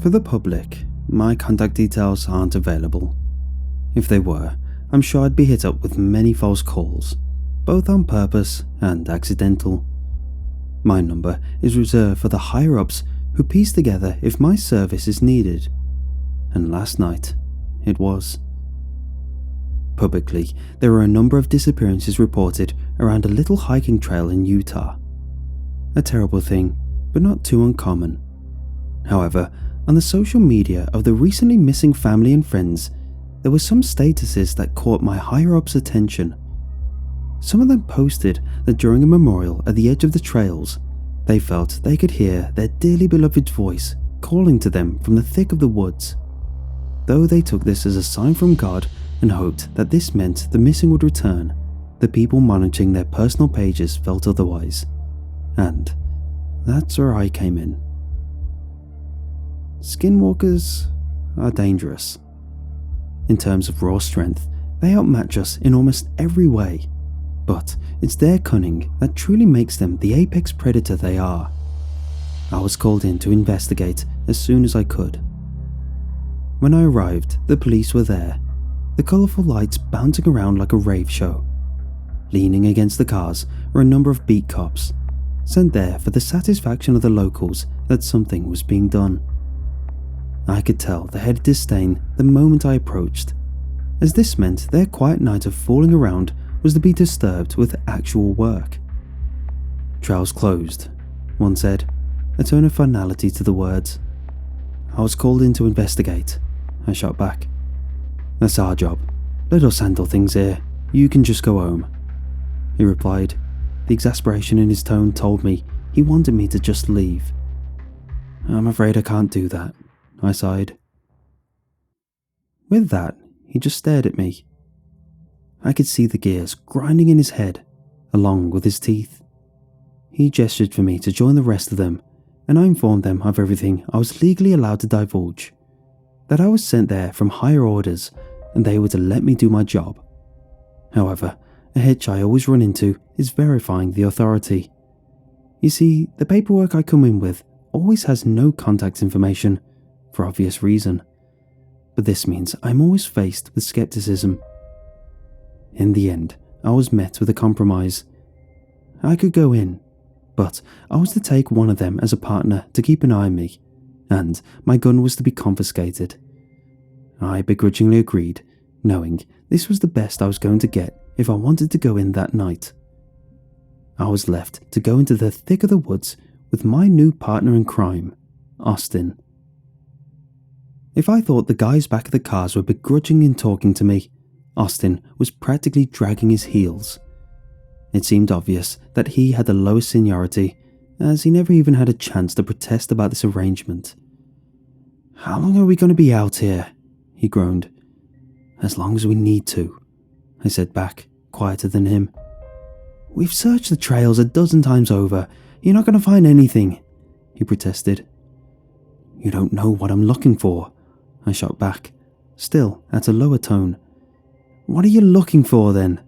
For the public, my contact details aren't available. If they were, I'm sure I'd be hit up with many false calls, both on purpose and accidental. My number is reserved for the higher-ups who piece together if my service is needed, and last night it was. Publicly, there were a number of disappearances reported around a little hiking trail in Utah. A terrible thing, but not too uncommon. However, on the social media of the recently missing family and friends, there were some statuses that caught my higher-ups' attention. Some of them posted that during a memorial at the edge of the trails, they felt they could hear their dearly beloved's voice calling to them from the thick of the woods. Though they took this as a sign from God and hoped that this meant the missing would return, the people monitoring their personal pages felt otherwise. And that's where I came in. Skinwalkers are dangerous. In terms of raw strength, they outmatch us in almost every way, but it's their cunning that truly makes them the apex predator they are. I was called in to investigate as soon as I could. When I arrived, the police were there, the colourful lights bouncing around like a rave show. Leaning against the cars were a number of beat cops, sent there for the satisfaction of the locals that something was being done. I could tell they had disdain the moment I approached, as this meant their quiet night of fooling around was to be disturbed with actual work. "Trail's closed," one said, a tone of finality to the words. "I was called in to investigate," I shot back. "That's our job. Let us handle things here. You can just go home," he replied. The exasperation in his tone told me he wanted me to just leave. "I'm afraid I can't do that," I sighed. With that, he just stared at me. I could see the gears grinding in his head, along with his teeth. He gestured for me to join the rest of them, and I informed them of everything I was legally allowed to divulge, that I was sent there from higher orders and they were to let me do my job. However, a hitch I always run into is verifying the authority. You see, the paperwork I come in with always has no contact information, for obvious reason, but this means I'm always faced with skepticism. In the end, I was met with a compromise. I could go in, but I was to take one of them as a partner to keep an eye on me, and my gun was to be confiscated. I begrudgingly agreed, knowing this was the best I was going to get if I wanted to go in that night. I was left to go into the thick of the woods with my new partner in crime, Austin. If I thought the guys back at the cars were begrudging in talking to me, Austin was practically dragging his heels. It seemed obvious that he had the lowest seniority, as he never even had a chance to protest about this arrangement. "How long are we going to be out here?" he groaned. "As long as we need to," I said back, quieter than him. "We've searched the trails a dozen times over. You're not going to find anything," he protested. "You don't know what I'm looking for," I shot back, still at a lower tone. "What are you looking for then?"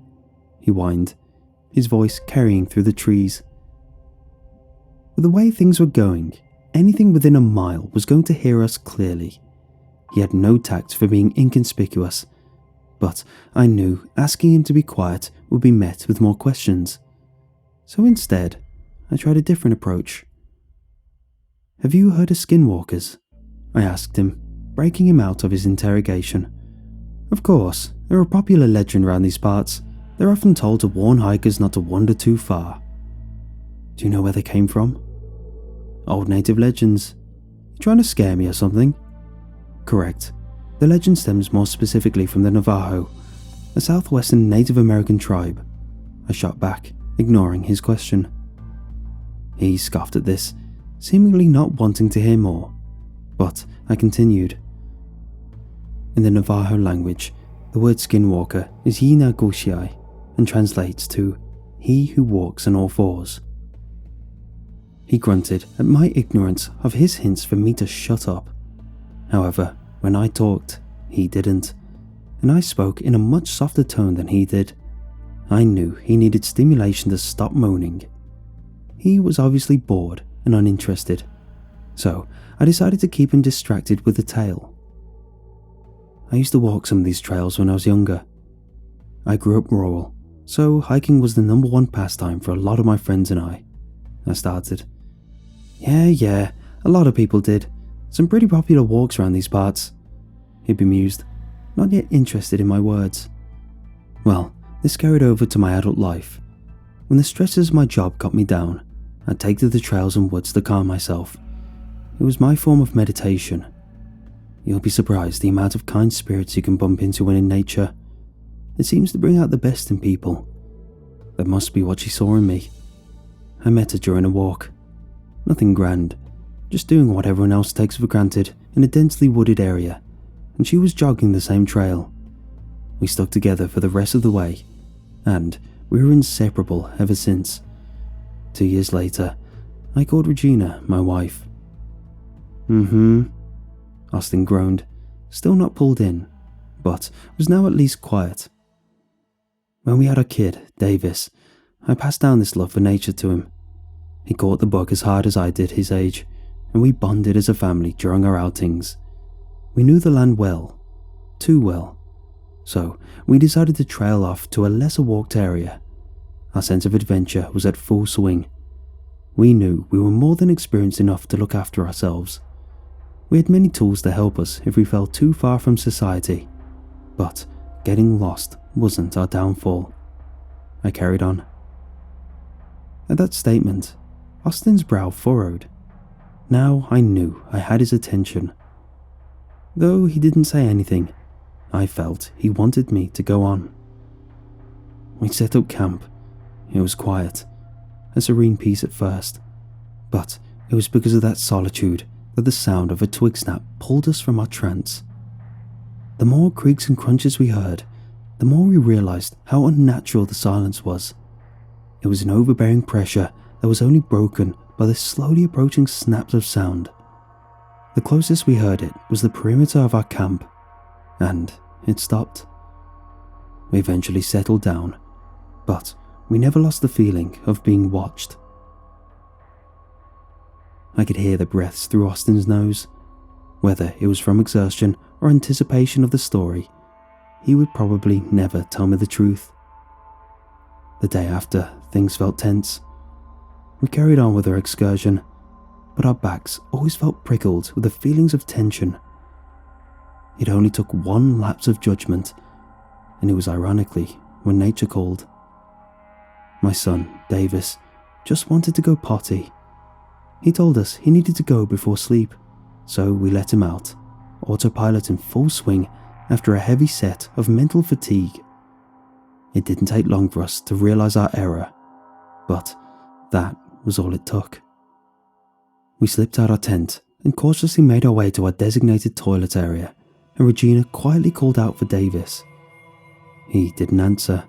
he whined, his voice carrying through the trees. With the way things were going, anything within a mile was going to hear us clearly. He had no tact for being inconspicuous, but I knew asking him to be quiet would be met with more questions. So instead, I tried a different approach. "Have you heard of skinwalkers?" I asked him, breaking him out of his interrogation. "Of course, they're a popular legend around these parts. They're often told to warn hikers not to wander too far." "Do you know where they came from?" "Old native legends. You trying to scare me or something?" "Correct. The legend stems more specifically from the Navajo, a southwestern Native American tribe," I shot back, ignoring his question. He scoffed at this, seemingly not wanting to hear more, but I continued. In the Navajo language, the word skinwalker is Yinagushai and translates to "he who walks on all fours." He grunted at my ignorance of his hints for me to shut up. However, when I talked, he didn't, and I spoke in a much softer tone than he did. I knew he needed stimulation to stop moaning. He was obviously bored and uninterested. so I decided to keep him distracted with the tale. I used to walk some of these trails when I was younger. I grew up rural, so hiking was the #1 pastime for a lot of my friends and I started. Yeah, a lot of people did. Some pretty popular walks around these parts. He bemused, not yet interested in my words. Well, this carried over to my adult life. When the stresses of my job got me down, I'd take to the trails and woods to calm myself. It was my form of meditation. You'll be surprised the amount of kind spirits you can bump into when in nature. It seems to bring out the best in people. That must be what she saw in me. I met her during a walk. Nothing grand, just doing what everyone else takes for granted in a densely wooded area, and she was jogging the same trail. We stuck together for the rest of the way, and we were inseparable ever since. 2 years later, I called Regina my wife. Austin groaned, still not pulled in, but was now at least quiet. When we had our kid, Davis, I passed down this love for nature to him. He caught the bug as hard as I did his age, and we bonded as a family during our outings. We knew the land well, too well, so we decided to trail off to a lesser walked area. Our sense of adventure was at full swing. We knew we were more than experienced enough to look after ourselves. We had many tools to help us if we fell too far from society, but getting lost wasn't our downfall. I carried on. At that statement, Austin's brow furrowed. Now I knew I had his attention. Though he didn't say anything, I felt he wanted me to go on. We set up camp. It was quiet, a serene peace at first, but it was because of that solitude that the sound of a twig snap pulled us from our trance. The more creaks and crunches we heard, the more we realized how unnatural the silence was. It was an overbearing pressure that was only broken by the slowly approaching snaps of sound. The closest we heard it was the perimeter of our camp, and it stopped. We eventually settled down, but we never lost the feeling of being watched. I could hear the breaths through Austin's nose. Whether it was from exertion or anticipation of the story, he would probably never tell me the truth. The day after, things felt tense. We carried on with our excursion, but our backs always felt prickled with the feelings of tension. It only took one lapse of judgment, and it was ironically when nature called. My son, Davis, just wanted to go potty. He told us he needed to go before sleep, so we let him out, autopilot in full swing after a heavy set of mental fatigue. It didn't take long for us to realize our error, but that was all it took. We slipped out our tent and cautiously made our way to our designated toilet area, and Regina quietly called out for Davis. He didn't answer.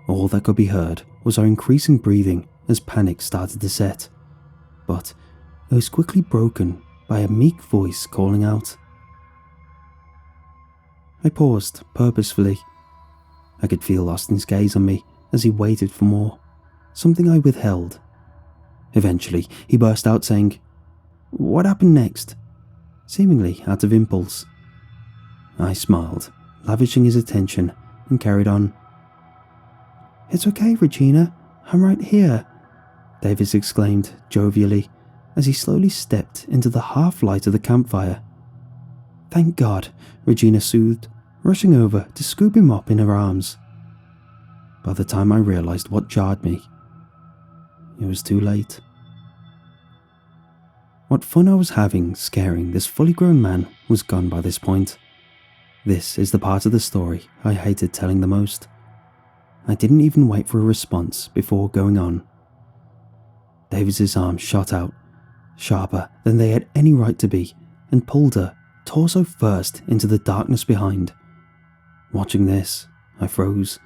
All that could be heard was our increasing breathing as panic started to set, but it was quickly broken by a meek voice calling out. I paused purposefully. I could feel Austin's gaze on me as he waited for more, something I withheld. Eventually, he burst out saying, "What happened next?" seemingly out of impulse. I smiled, lavishing his attention, and carried on. "It's okay, Regina, I'm right here," Davis exclaimed jovially as he slowly stepped into the half-light of the campfire. "Thank God," Regina soothed, rushing over to scoop him up in her arms. By the time I realized what jarred me, it was too late. What fun I was having scaring this fully grown man was gone by this point. This is the part of the story I hated telling the most. I didn't even wait for a response before going on. Davis's arms shot out, sharper than they had any right to be, and pulled her, torso first, into the darkness behind. Watching this, I froze,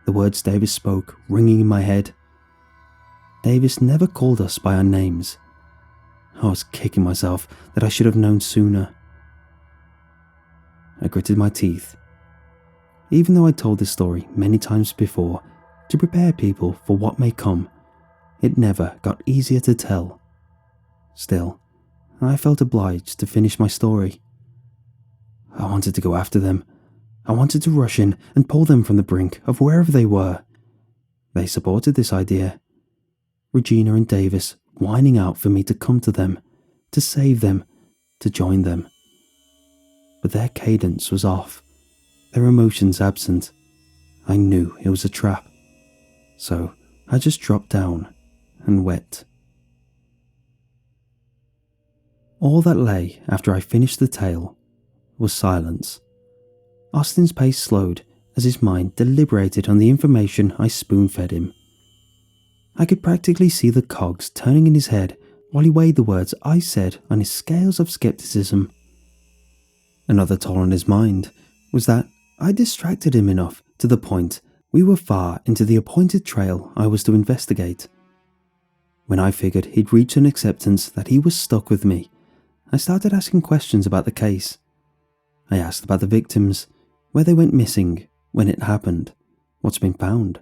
the words Davis spoke ringing in my head. Davis never called us by our names. I was kicking myself that I should have known sooner. I gritted my teeth. Even though I told this story many times before to prepare people for what may come, it never got easier to tell. Still, I felt obliged to finish my story. I wanted to go after them. I wanted to rush in and pull them from the brink of wherever they were. They supported this idea. Regina and Davis whining out for me to come to them, to save them, to join them. But their cadence was off, their emotions absent. I knew it was a trap. So I just dropped down and wept. All that lay after I finished the tale was silence. Austin's pace slowed as his mind deliberated on the information I spoon-fed him. I could practically see the cogs turning in his head while he weighed the words I said on his scales of skepticism. Another toll on his mind was that I distracted him enough to the point we were far into the appointed trail I was to investigate. When I figured he'd reached an acceptance that he was stuck with me, I started asking questions about the case. I asked about the victims, where they went missing, when it happened, what's been found.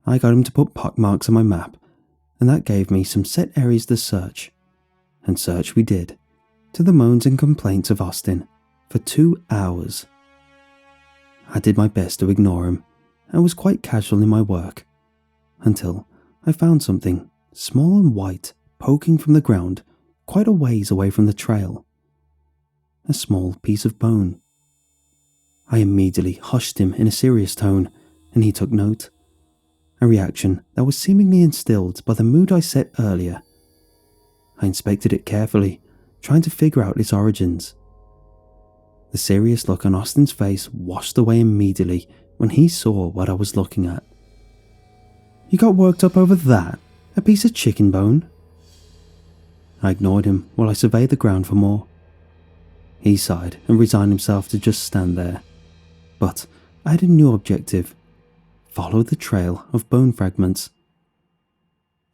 I got him to put pockmarks on my map, and that gave me some set areas to search. And search we did, to the moans and complaints of Austin, for 2 hours. I did my best to ignore him, and was quite casual in my work, until I found something small and white poking from the ground quite a ways away from the trail. A small piece of bone. I immediately hushed him in a serious tone, and he took note. A reaction that was seemingly instilled by the mood I set earlier. I inspected it carefully, trying to figure out its origins. The serious look on Austin's face washed away immediately when he saw what I was looking at. "You got worked up over that? A piece of chicken bone?" I ignored him while I surveyed the ground for more. He sighed and resigned himself to just stand there. But I had a new objective. Follow the trail of bone fragments.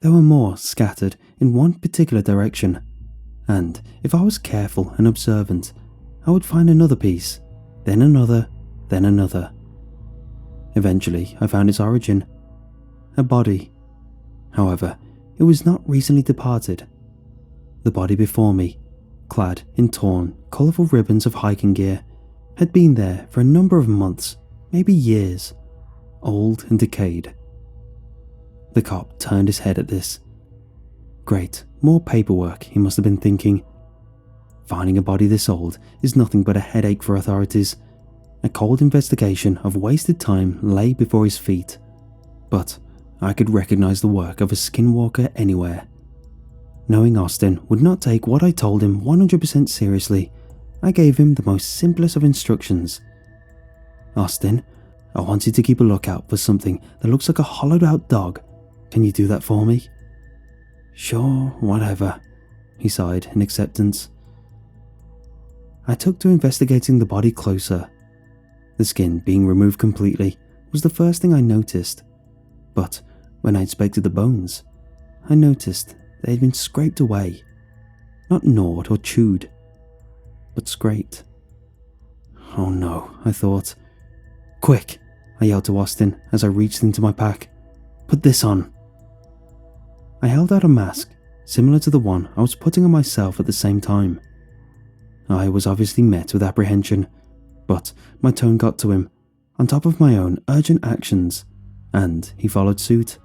There were more scattered in one particular direction, and if I was careful and observant, I would find another piece, then another, then another. Eventually, I found its origin. A body. However, it was not recently departed. The body before me, clad in torn, colourful ribbons of hiking gear, had been there for a number of months, maybe years, old and decayed. The cop turned his head at this. Great, more paperwork, he must have been thinking. Finding a body this old is nothing but a headache for authorities. A cold investigation of wasted time lay before his feet, but I could recognise the work of a Skinwalker anywhere. Knowing Austin would not take what I told him 100% seriously, I gave him the most simplest of instructions. "Austin, I want you to keep a lookout for something that looks like a hollowed out dog. Can you do that for me?" "Sure, whatever," he sighed in acceptance. I took to investigating the body closer. The skin being removed completely was the first thing I noticed, but when I inspected the bones, I noticed they had been scraped away, not gnawed or chewed, but scraped. "Oh no," I thought. "Quick," I yelled to Austin as I reached into my pack. "Put this on." I held out a mask, similar to the one I was putting on myself at the same time. I was obviously met with apprehension, but my tone got to him, on top of my own urgent actions, and he followed suit.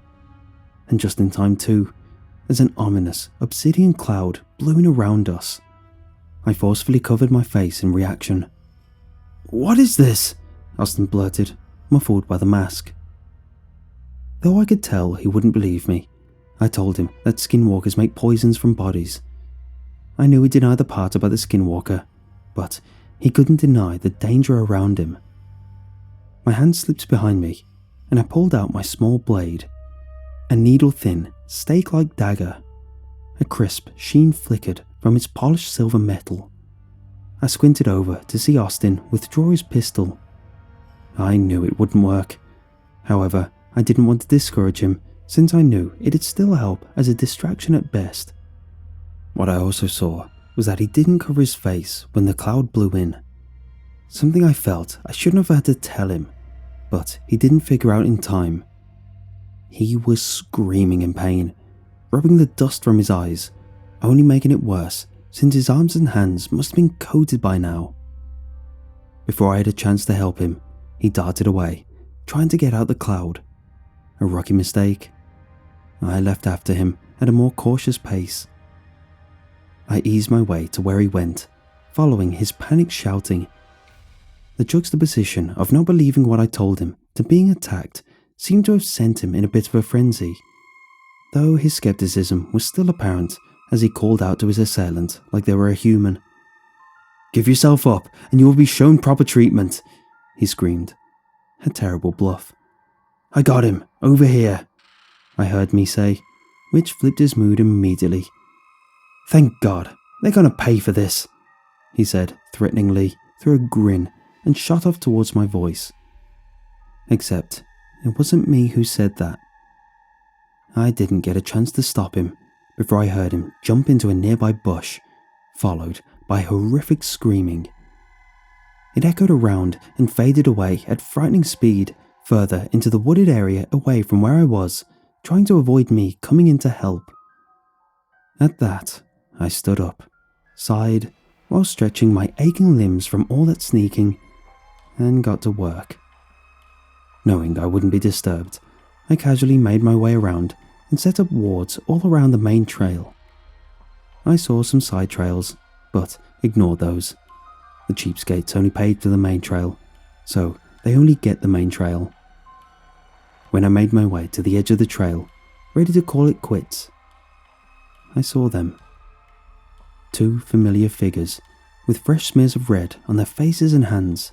And just in time too, as an ominous obsidian cloud blew in around us. I forcefully covered my face in reaction. "What is this?" Austin blurted, muffled by the mask. Though I could tell he wouldn't believe me, I told him that skinwalkers make poisons from bodies. I knew he denied the part about the skinwalker, but he couldn't deny the danger around him. My hand slipped behind me, and I pulled out my small blade. A needle-thin, stake-like dagger. A crisp sheen flickered from its polished silver metal. I squinted over to see Austin withdraw his pistol. I knew it wouldn't work. However, I didn't want to discourage him, since I knew it'd still help as a distraction at best. What I also saw was that he didn't cover his face when the cloud blew in. Something I felt I shouldn't have had to tell him, but he didn't figure out in time. He was screaming in pain, rubbing the dust from his eyes, only making it worse since his arms and hands must have been coated by now. Before I had a chance to help him, he darted away, trying to get out the cloud. A rookie mistake. I left after him at a more cautious pace. I eased my way to where he went, following his panicked shouting. The juxtaposition of not believing what I told him to being attacked seemed to have sent him in a bit of a frenzy, though his skepticism was still apparent as he called out to his assailant like they were a human. "Give yourself up and you will be shown proper treatment," he screamed. A terrible bluff. "I got him, over here," I heard me say, which flipped his mood immediately. "Thank God, they're gonna pay for this," he said threateningly through a grin and shot off towards my voice. Except it wasn't me who said that. I didn't get a chance to stop him before I heard him jump into a nearby bush, followed by horrific screaming. It echoed around and faded away at frightening speed further into the wooded area away from where I was, trying to avoid me coming in to help. At that, I stood up, sighed, while stretching my aching limbs from all that sneaking, and got to work. Knowing I wouldn't be disturbed, I casually made my way around and set up wards all around the main trail. I saw some side trails, but ignored those. The cheapskates only paid for the main trail, so they only get the main trail. When I made my way to the edge of the trail, ready to call it quits, I saw them. Two familiar figures with fresh smears of red on their faces and hands.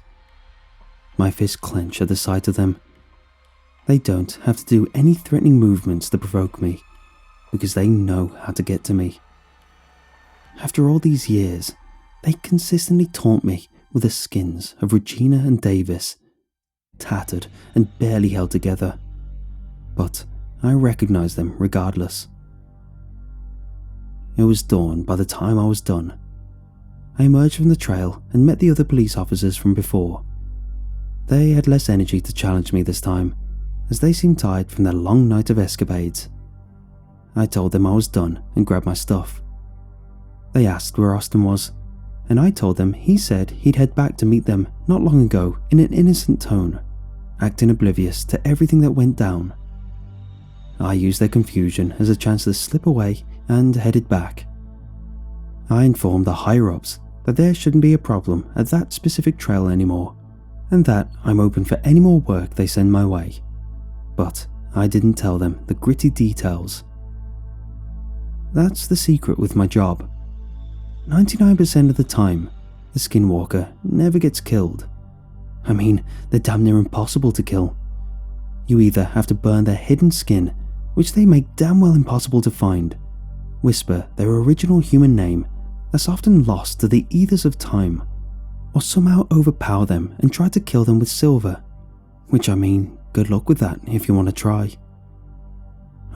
My fists clench at the sight of them. They don't have to do any threatening movements to provoke me, because they know how to get to me. After all these years, they consistently taunt me with the skins of Regina and Davis, tattered and barely held together, but I recognized them regardless. It was dawn by the time I was done. I emerged from the trail and met the other police officers from before. They had less energy to challenge me this time, as they seemed tired from their long night of escapades. I told them I was done and grabbed my stuff. They asked where Austin was, and I told them he said he'd head back to meet them not long ago in an innocent tone, acting oblivious to everything that went down. I used their confusion as a chance to slip away and headed back. I informed the higher-ups that there shouldn't be a problem at that specific trail anymore, and that I'm open for any more work they send my way. But I didn't tell them the gritty details. That's the secret with my job. 99% of the time, the Skinwalker never gets killed. I mean, they're damn near impossible to kill. You either have to burn their hidden skin, which they make damn well impossible to find, whisper their original human name that's often lost to the ethers of time, or somehow overpower them and try to kill them with silver, which I mean, good luck with that if you want to try.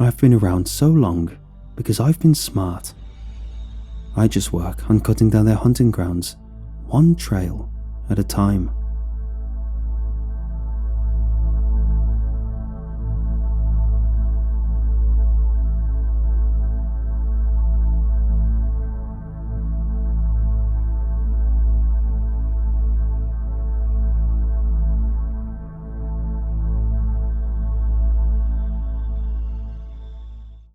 I've been around so long because I've been smart. I just work on cutting down their hunting grounds, one trail at a time.